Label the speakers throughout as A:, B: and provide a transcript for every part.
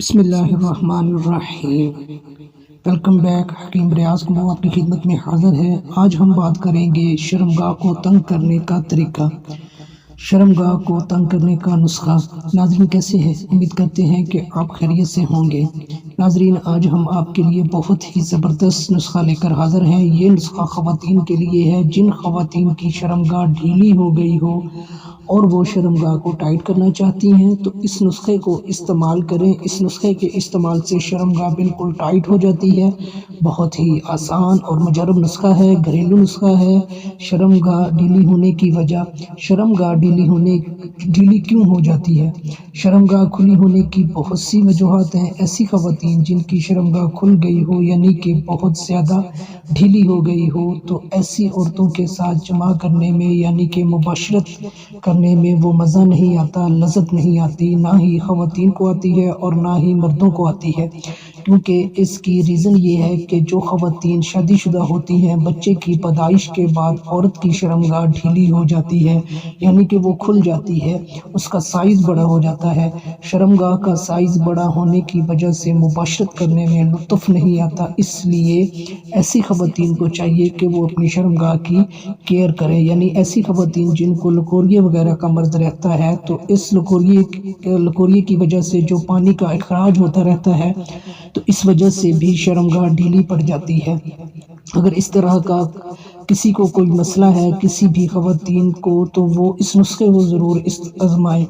A: بسم اللہ الرحمن الرحیم۔ Welcome back. حکیم ریاض کو آپ کی خدمت میں حاضر ہے۔ آج ہم بات کریں گے شرمگاہ کو تنگ کرنے کا طریقہ، شرمگاہ کو تنگ کرنے کا نسخہ۔ ناظرین کیسے ہیں؟ امید کرتے ہیں کہ آپ خیریت سے ہوں گے۔ ناظرین آج ہم آپ کے لیے بہت ہی زبردست نسخہ لے کر حاضر ہیں۔ یہ نسخہ خواتین کے لیے ہے جن خواتین کی شرمگاہ ڈھیلی ہو گئی ہو اور وہ شرمگاہ کو ٹائٹ کرنا چاہتی ہیں تو اس نسخے کو استعمال کریں۔ اس نسخے کے استعمال سے شرمگاہ بالکل ٹائٹ ہو جاتی ہے۔ بہت ہی آسان اور مجرب نسخہ ہے، گھریلو نسخہ ہے۔ شرمگاہ ڈھیلی ہونے کی وجہ، شرمگاہ ڈھیلی کیوں ہو جاتی ہے؟ شرمگاہ کھلی ہونے کی بہت سی وجوہات ہیں۔ ایسی خواتین جن کی شرمگاہ کھل گئی ہو یعنی کہ بہت زیادہ ڈھیلی ہو گئی ہو تو ایسی عورتوں کے ساتھ جماع کرنے میں یعنی کہ مباشرت کرنے میں وہ مزہ نہیں آتا، لذت نہیں آتی، نہ ہی خواتین کو آتی ہے اور نہ ہی مردوں کو آتی ہے، کیونکہ اس کی ریزن یہ ہے کہ جو خواتین شادی شدہ ہوتی ہیں بچے کی پیدائش کے بعد عورت کی شرمگاہ ڈھیلی ہو جاتی ہے یعنی کہ وہ کھل جاتی ہے، اس کا سائز بڑا ہو جاتا ہے۔ شرمگاہ کا سائز بڑا ہونے کی وجہ سے مباشرت کرنے میں لطف نہیں آتا، اس لیے ایسی خواتین کو چاہیے کہ وہ اپنی شرمگاہ کی کیئر کرے، یعنی ایسی خواتین جن کو لکوریے وغیرہ کا مرض رہتا ہے تو اس لکوریے کی وجہ سے جو پانی کا اخراج ہوتا رہتا ہے تو اس وجہ سے بھی شرمگاہ ڈھیلی پڑ جاتی ہے۔ اگر اس طرح کا کسی کو کوئی مسئلہ ہے کسی بھی خواتین کو تو وہ اس نسخے کو ضرور آزمائیں۔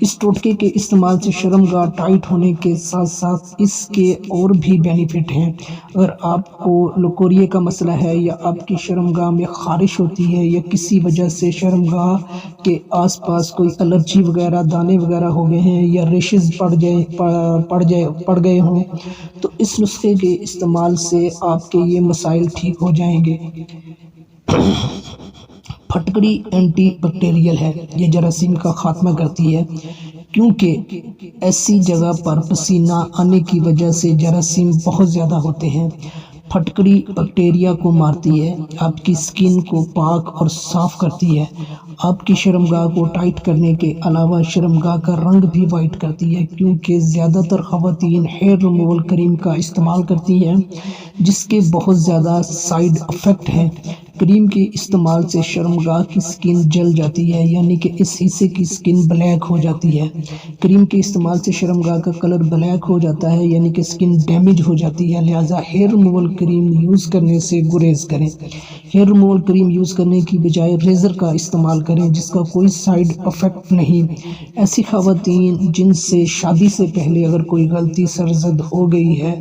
A: اس ٹوٹکے کے استعمال سے شرمگاہ ٹائٹ ہونے کے ساتھ ساتھ اس کے اور بھی بینیفٹ ہیں۔ اگر آپ کو لکوریے کا مسئلہ ہے یا آپ کی شرمگاہ میں خارش ہوتی ہے یا کسی وجہ سے شرمگاہ کے آس پاس کوئی الرجی وغیرہ، دانے وغیرہ ہو گئے ہیں یا ریشز پڑ گئے ہوں تو اس نسخے کے استعمال سے آپ کے یہ مسائل ٹھیک ہو جائیں گے۔ پھٹکڑی اینٹی بیکٹیریل ہے، یہ جراثیم کا خاتمہ کرتی ہے، کیونکہ ایسی جگہ پر پسینہ آنے کی وجہ سے جراثیم بہت زیادہ ہوتے ہیں۔ پھٹکڑی بیکٹیریا کو مارتی ہے، آپ کی سکن کو پاک اور صاف کرتی ہے، آپ کی شرمگاہ کو ٹائٹ کرنے کے علاوہ شرمگاہ کا رنگ بھی وائٹ کرتی ہے، کیونکہ زیادہ تر خواتین ہیئر ریموول کریم کا استعمال کرتی ہیں جس کے بہت زیادہ سائیڈ افیکٹ ہیں۔ کریم کے استعمال سے شرمگاہ کی سکن جل جاتی ہے یعنی کہ اس حصے کی سکن بلیک ہو جاتی ہے۔ کریم کے استعمال سے شرمگاہ کا کلر بلیک ہو جاتا ہے یعنی کہ سکن ڈیمیج ہو جاتی ہے، لہٰذا ہیئر ریموول کریم یوز کرنے سے گریز کریں۔ ہیئر ریموول کریم یوز کرنے کی بجائے ریزر کا استعمال کریں جس کا کوئی سائیڈ افیکٹ نہیں۔ ایسی خواتین جن سے شادی سے پہلے اگر کوئی غلطی سرزد ہو گئی ہے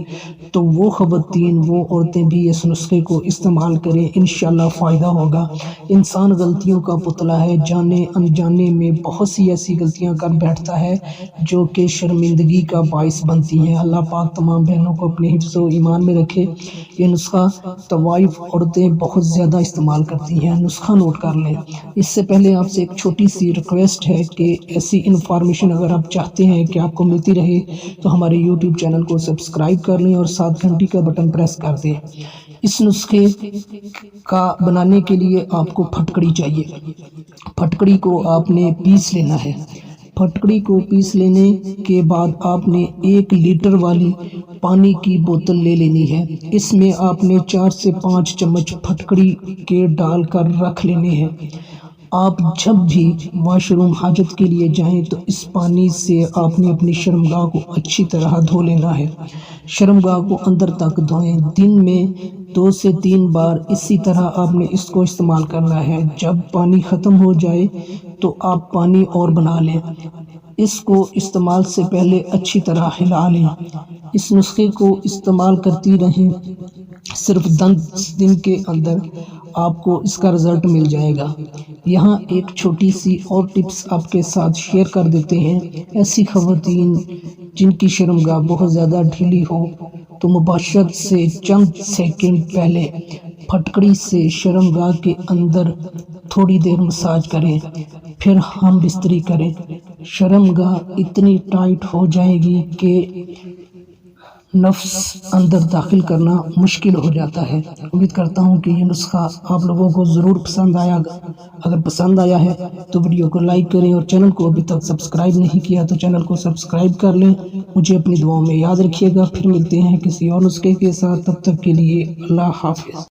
A: تو وہ خواتین، وہ عورتیں بھی اس نسخے کو استعمال کریں، انشاءاللہ فائدہ ہوگا۔ انسان غلطیوں کا پتلا ہے، جانے انجانے میں بہت سی ایسی غلطیاں کر بیٹھتا ہے جو کہ شرمندگی کا باعث بنتی ہیں۔ اللہ پاک تمام بہنوں کو اپنے حفظ و ایمان میں رکھے۔ یہ نسخہ طوائف عورتیں بہت زیادہ استعمال کرتی ہیں، نسخہ نوٹ کر لیں۔ اس سے پہلے آپ سے ایک چھوٹی سی ریکویسٹ ہے کہ ایسی انفارمیشن اگر آپ چاہتے ہیں کہ آپ کو ملتی رہے تو ہمارے یوٹیوب چینل کو سبسکرائب کر لیں اور ساتھ گھنٹی کا بٹن پریس کر دیں۔ اس نسخے کا بنانے کے لیے آپ کو پھٹکڑی چاہیے۔ پھٹکڑی کو آپ نے پیس لینا ہے۔ پھٹکڑی کو پیس لینے کے بعد آپ نے 1 لیٹر والی پانی کی بوتل لے لینی ہے۔ اس میں آپ نے 4 سے 5 چمچ پھٹکڑی کے ڈال کر رکھ لینے ہیں۔ آپ جب بھی واش روم حاجت کے لیے جائیں تو اس پانی سے آپ نے اپنی شرمگاہ کو اچھی طرح دھو لینا ہے۔ شرمگاہ کو اندر تک دھوئیں، دن میں 2 سے 3 بار اسی طرح آپ نے اس کو استعمال کرنا ہے۔ جب پانی ختم ہو جائے تو آپ پانی اور بنا لیں۔ اس کو استعمال سے پہلے اچھی طرح ہلا لیں۔ اس نسخے کو استعمال کرتی رہیں، صرف 10 دن کے اندر آپ کو اس کا رزلٹ مل جائے گا۔ یہاں ایک چھوٹی سی اور ٹپس آپ کے ساتھ شیئر کر دیتے ہیں۔ ایسی خواتین جن کی شرمگاہ بہت زیادہ ڈھیلی ہو تو مباشرت سے چند سیکنڈ پہلے پھٹکڑی سے شرمگاہ کے اندر تھوڑی دیر مساج کریں، پھر ہم بستری کریں۔ شرمگاہ اتنی ٹائٹ ہو جائے گی کہ نفس اندر داخل کرنا مشکل ہو جاتا ہے۔ امید کرتا ہوں کہ یہ نسخہ آپ لوگوں کو ضرور پسند آیا گا۔ اگر پسند آیا ہے تو ویڈیو کو لائک کریں، اور چینل کو ابھی تک سبسکرائب نہیں کیا تو چینل کو سبسکرائب کر لیں۔ مجھے اپنی دعاؤں میں یاد رکھیے گا۔ پھر ملتے ہیں کسی اور نسخے کے ساتھ، تب تک کے لیے اللہ حافظ۔